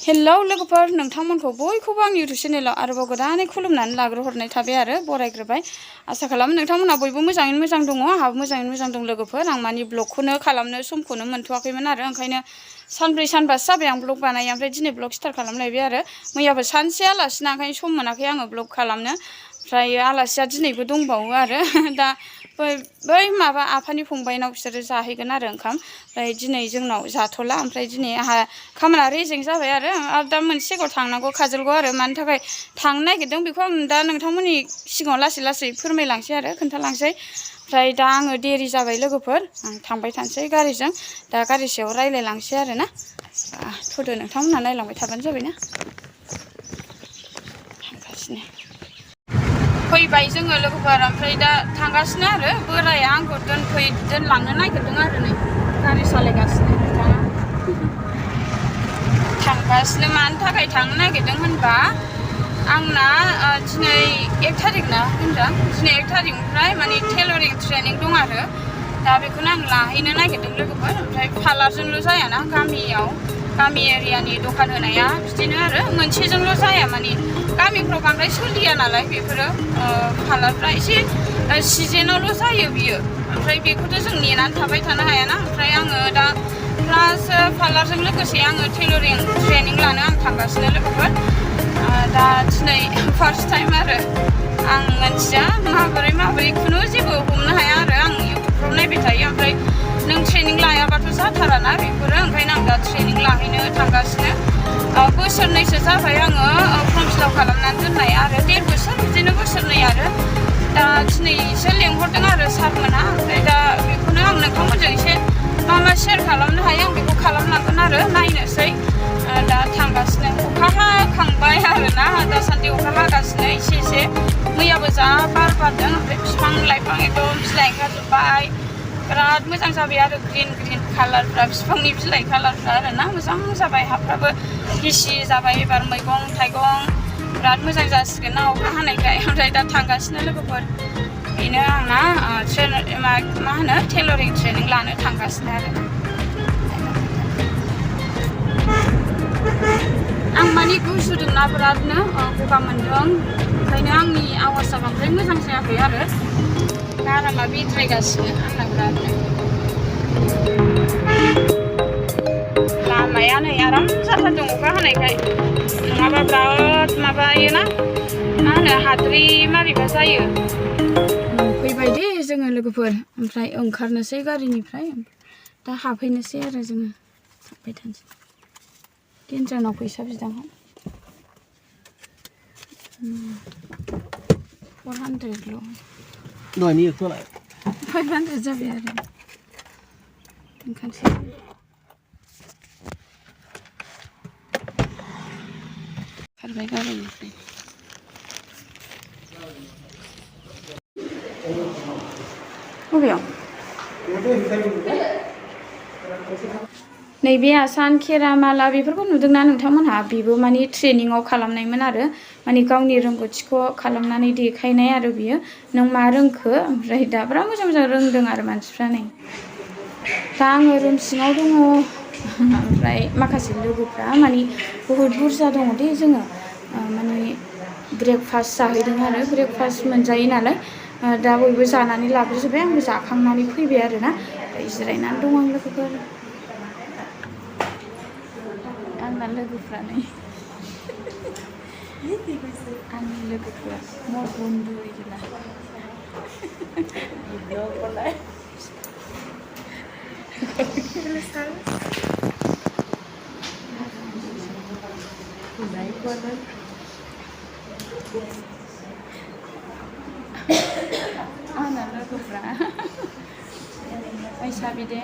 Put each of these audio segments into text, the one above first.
Hello लोगोफोर नोंथांमोनखौ बयखौबो आं इउट्युब चेनेलाव आरोबाव गोदानै खुलुमनानै लाग्रोहरनाय थाबाय आरो बरायग्रोबाय आसा खालामो नोंथांमोनहा बयबो मोजाङैनो मोजां दङ आंहाबो मोजाङैनो मोजां दं लोगोफोर आं मानि ब्लगखौनो खालामनो समखौनो मोनथ'वाखैमोन आरो ओंखायनो सानब्रै सानबासो जाबाय आं ब्लग बानायो ओमफ्राय दिनै ब्लग स्टार्ट खालामलायबाय आरो मैयाबो सानसे आलासिना ओंखायनो सम मोनाखै आङो ब्लग खालामनो ओमफ्राय आलासिया दिनैबो दंबावो आरो दा बै माबा आफानि फंबायनाव बिसोरो जाहैगोन आरो ओंखाम ओमफ्राय दिनै जोंनाव जाथ'ला ओमफ्राय दिनै आंहा खामानिया रेजें जाबाय आरो दा मोनसे जायगायाव थांनांगौ काजलगाव आरो मानि थाखाय थांनो नागिरदों बेखौ आं दा नोंथांमोननि सिगाङाव लासै लासै फोरमायलांसै आरो खोन्थालांसै ओमफ्राय दा आङो देरि जाबाय लोगोफोर आं थांबाय थानोसै गारिजों दा गारि सायाव रायलायलांसै आरो ना थ'दो नोंथांमोनहा नायलांबाय थाबानो जाबायना थांगासिनो फैबाय जोङो लोगोफोर ओमफ्राय दा थांगासिनो आरो बोराया आंखौ दोनलांनो नागिरदों आरो नै गारि सालायगासिनो बिथाङा थांगासिनो मानि थाखाय थांनो नागिरदों होनबा आंना दिनै 1 थारिख ना होनदों दिनै 1 थारिखनिफ्राय माने टेलरिं ट्रेनिं दं आरो दा बेखौनो आं लाहैनो नागिरदों लोगोफोर ओमफ्राय पार्लारजोंल' जायाना गामि एरियानि दखान होनाया बिदिनो आरो मोनसेजोंल' जाया माने गामिफ्राव बांद्राय सोलिया नालाय बेफोरो पार्लारफ्रा एसे सिजेनावल' जायो बियो ओमफ्राय बेखौथ' जों नेनानै थाबाय थानो हायाना ओमफ्राय आङो दा प्लास पार्लारजों लोगोसे आङो टेलरिं ट्रेनिं लानो आं थांगासिनो लोगोफोर दा दिनै फार्स्ट टाइम आरो आं मिथिया माबोरै खुनु जेबो हमनो हाया आरो आं इउटुबफ्राव नायबाय थायो ओमफ्राय नों ट्रेनिं लायाबाथ' जाथाराना बेफोरो ओंखायनो आं दा ट्रेनिं लाहैनो थांगासिनो बोसोरनैसो जाबाय आङो फर्म फिलआप खालामनानै दोननाय आरो 1.5 बोसोर बिदिनो बोसोरनै आरो दा दिनैसो लेंहरदों आरो सारमोना ओमफ्राय दा बेखौनो आं नोंथांमोनजों एसे मा शेयार खालामनो हायो आं बेखौ खालामनांगोन आरो नायनोसै दा थांगासिनो अखा हाखांबाय आरोना दासान्दि अखा हागासिनो एसे मैयाबो जा बार बारदों ओमफ्राय बिफां लाइफां एकदम बिलाइ ओंखारजोब्बाय बिराद मोजां जाबाय आरो ग्रिन कालारफ्रा बिफांनि बिलाइ कालारफ्रा आरोना मोजां जाबाय हाफ्राबो गिसि जाबाय एबार मैगं थाइगं बिराद मोजां जासिगोन ना अखा हानायखाय ओमफ्राय दा थांगासिनो लोगोफोर बेनो आंना मा होनो टेलरिं ट्रेनिं लानो थांगासिनो आरो आं माने गुजुदोंना बिरादनो गगा मोनदों ओंखायनो आंनि आवाजआ बांद्राय मोजां जायाखै आरो गारामा बेद्रायगासिनो आंना बिरादनो लामाया नै आराम जाथारदों अखा हानायखाय नङाबा बिराद माबायोना मा होनो हाद्रि मारैबा जायो फैबाय दे जोङो लोगोफोर ओमफ्राय ओंखारनोसै गारिनिफ्राय दा हाबफैनोसै आरो जोङो हाबबाय थानोसै केन्ट्रानाव फैसा बिदां 400ल' दहायनि एकस'लाय 500 जाबाय आरो ओंखारसै खारबाय गारिनिफ्राय बबेयाव नैबे आसान खेरा माला बेफोरखौ नुदोंना नोंथांमोनहा बेबो माने ट्रेनिंआव खालामनायमोन आरो माने गावनि रोंगौथिखौ खालामनानै देखायनाय आरो बियो नों मा रोंखो ओमफ्राय दा बिराद मोजां रोंदों आरो मानसिफ्रा नै दा आङो रुम सिङाव दङ ओमफ्राय माखासे लोगोफ्रा माने बहुद बुरजा दङ दे जोङो माने ब्रेकफास्ट जाहैदों आरो ब्रेकफास्ट मोनजायो नालाय दा बयबो जानानै लाग्रोजोब्बाय आंबो जाखांनानै फैबाय आरोना जिरायनानै दं आं लोगोफोर आंना लोगोफ्रा नै आंनि लोगोफ्रा मर बन्धु बिदिला आंना लोगोफ्रा ऐसा भी दे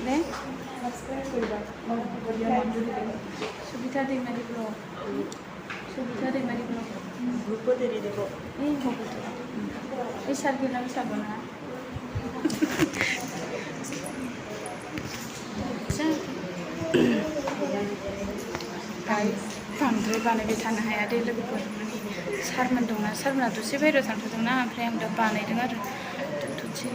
दे सुबिता दैमारि ब्लग Grupo de video. ऐसा बिलां साबना बांद्राय बानायबाय थानो हाया दे लोगोफोर माने सारमोन दंना सारमोना दसे बायहेरायाव थांथ'दोंना ओमफ्राय आं दा बानायदों आरो दोनथ'नोसै।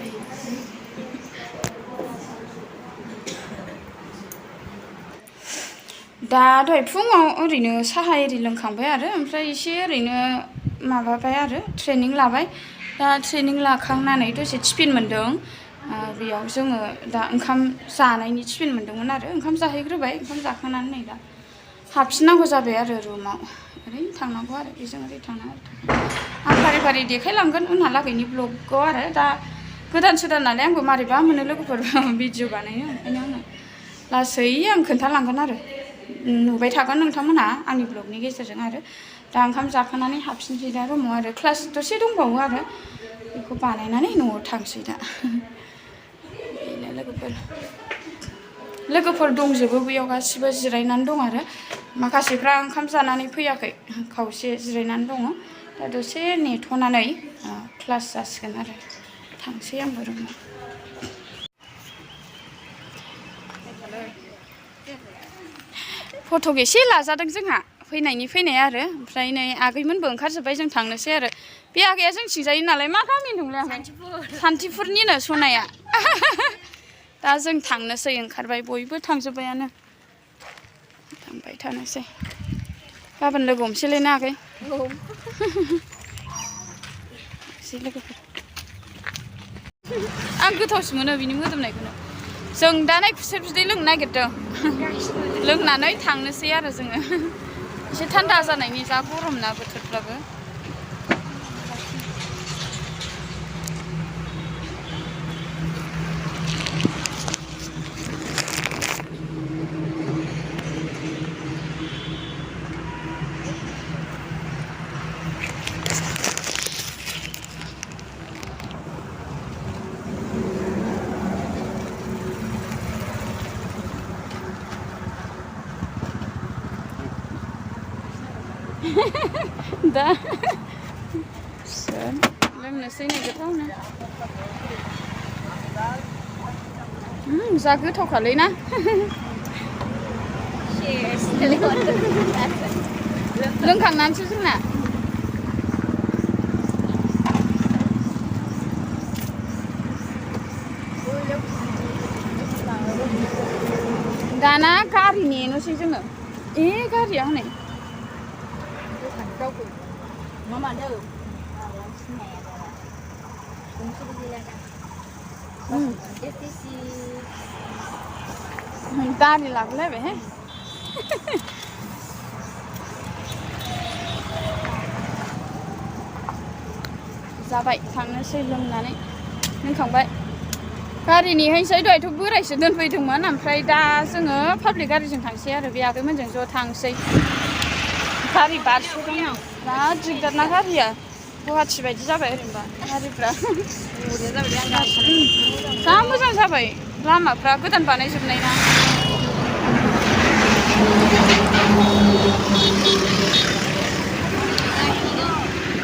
दा दहाय फुङाव ओरैनो साहा एरि लोंखांबाय आरो ओमफ्राय एसे ओरैनो माबाबाय आरो ट्रेनिं लाबाय दा ट्रेनिं लाखांनानै दसे टिफिन मोन्दों बेयाव जोङो दा ओंखाम जानायनि टिफिन मोन्दोंमोन आरो ओंखाम जाहैग्रोबाय ओंखाम जाखांनानै नै दा हाबफिननांगौ जाबाय आरो रुमाव ओरैनो थांनांगौ आरो बेजों ओरै थांनांगौ आं फारि फारि देखायलांगोन उनहालागैनि ब्लगखौ आरो दा गोदान सोदान नालाय आंबो मारैबा मोनो लोगोफोर भिडिअ बानायनो ओंखायनो आङो लासै आं खोन्थालांगोन आरो नुबाय थागोन नोंथांमोनहा आंनि ब्लगनि गेजेरजों आरो दा ओंखाम जाखांनानै हाबफिनसै दा रुमाव आरो क्लास दसे दंबावो आरो बेखौ बानायनानै न'आव थांसै दा बेनो लोगोफोर दंजोबो बेयाव गासिबो जिरायनानै दं आरो माखासेफ्रा ओंखाम जानानै फैयाखै खावसे जिरायनानै दङ दा दसे नेथ'नानै क्लास जासिगोन आरो थांसै आंबो रुमाव फट' एसे लाजादों जोंहा फैनाय आरो ओमफ्राय नै आगैमोनबो ओंखारजोब्बाय जों थांनोसै आरो बे आगैया जोंथिं जायो नालाय मा गामि होनदोंलाय आं सान्थिफुरनिनो सनाया दा जों थांनोसै ओंखारबाय बयबो थांजोब्बायानो थांबाय थानोसै गाबोन लोगो हमसैलायना आगै एसे लोगोफोर आं गोथावसो मोनो बिनि मोदोमनायखौनो जों दा नै खुसेर बिदै लोंनो नागिरदों लोंनानै थांनोसै आरो जोङो एसे थान्दा जानायनि जा गरम ना बोथोरफ्राबो दा लोंनोसै नै गोथावनो जा गोथावखालै ना लोंखांनानैसो जोंना दाना गारि नेनोसै जोङो गारिया हनै गारि लाबोलायबाय हे जाबाय थांनोसै लोंखांबाय गारि नेहैसै दहायथ' बोरायसो दोनफैदोंमोन ओमफ्राय दा जोङो पाब्लिक गारिजों थांसै आरो बे आगैमोनजों ज' थांसै गारि बारस'दों आं बिराद दिगदार ना गारिया गुवाहाटि बायदि जाबाय ओरैनोबा गारिफ्रा जा मोजां जाबाय लामाफ्रा गोदान बानायजोबनाय ना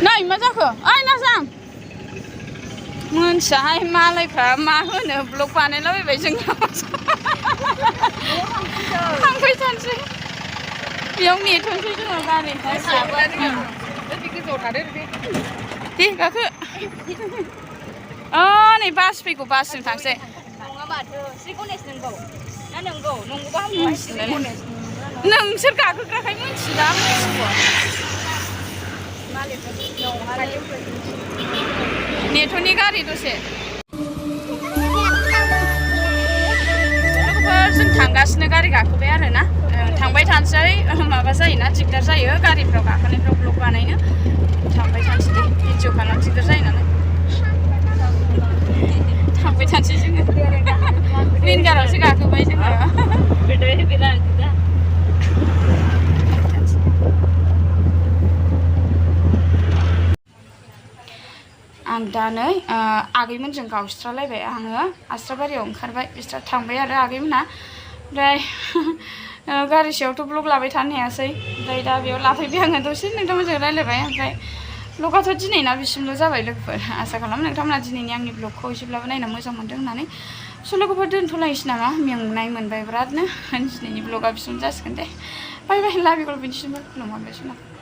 नै मा जाखो ओइ नाजां मोनथियाहाय मालायफ्रा मा होनो ब्लग बानायलाबायबाय जोंनाव थांबाय थानोसै बेयाव नेथ'नोसै जोङो गारि दे गाखो नै बास फैगौ बासजों थांसै नोंसोर गाखोग्राखाय मिथिला नेथ'नि गारि दसे लोगोफोर जों थांगासिनो गारि गाखोबाय आरो ना थांबाय थानोसै माबा जायोना दिगदार जायो गारिफ्राव गाखोनायफ्राव ब्लग बानायनो थांबाय थानोसै दे भिडिअ खालामनो दिगदार जायो नालाय थांबाय थानोसै जोङो विंगारावसो गाखोबाय जोङो आं दा नै आगैमोनजों गावस्रालायबाय आङो आस्राबारियाव ओंखारबाय बिस्रा थांबाय आरो आगैमोना ओमफ्राय गारि सायावथ' ब्लग लाबाय थानो हायासै ओमफ्राय दा बेयाव लाफैबाय आङो दसे नोंथांमोनजों रायज्लायबाय ओमफ्राय ब्लगाथ' दिनैना बिसिमल' जाबाय लोगोफोर आसा खालामो नोंथांमोना दिनैनि आंनि ब्लगखौ एसेब्लाबो नायना मोजां मोन्दों होननानै स' लोगोफोर दोनथ'लायनोसै नामा मेंनाय मोनबाय बिरादनो दिनैनि ब्लगा बिसिम जासिगोन दे बाय बाय लाभ इउ अल बिनिसिमबो खुलुमहरबाय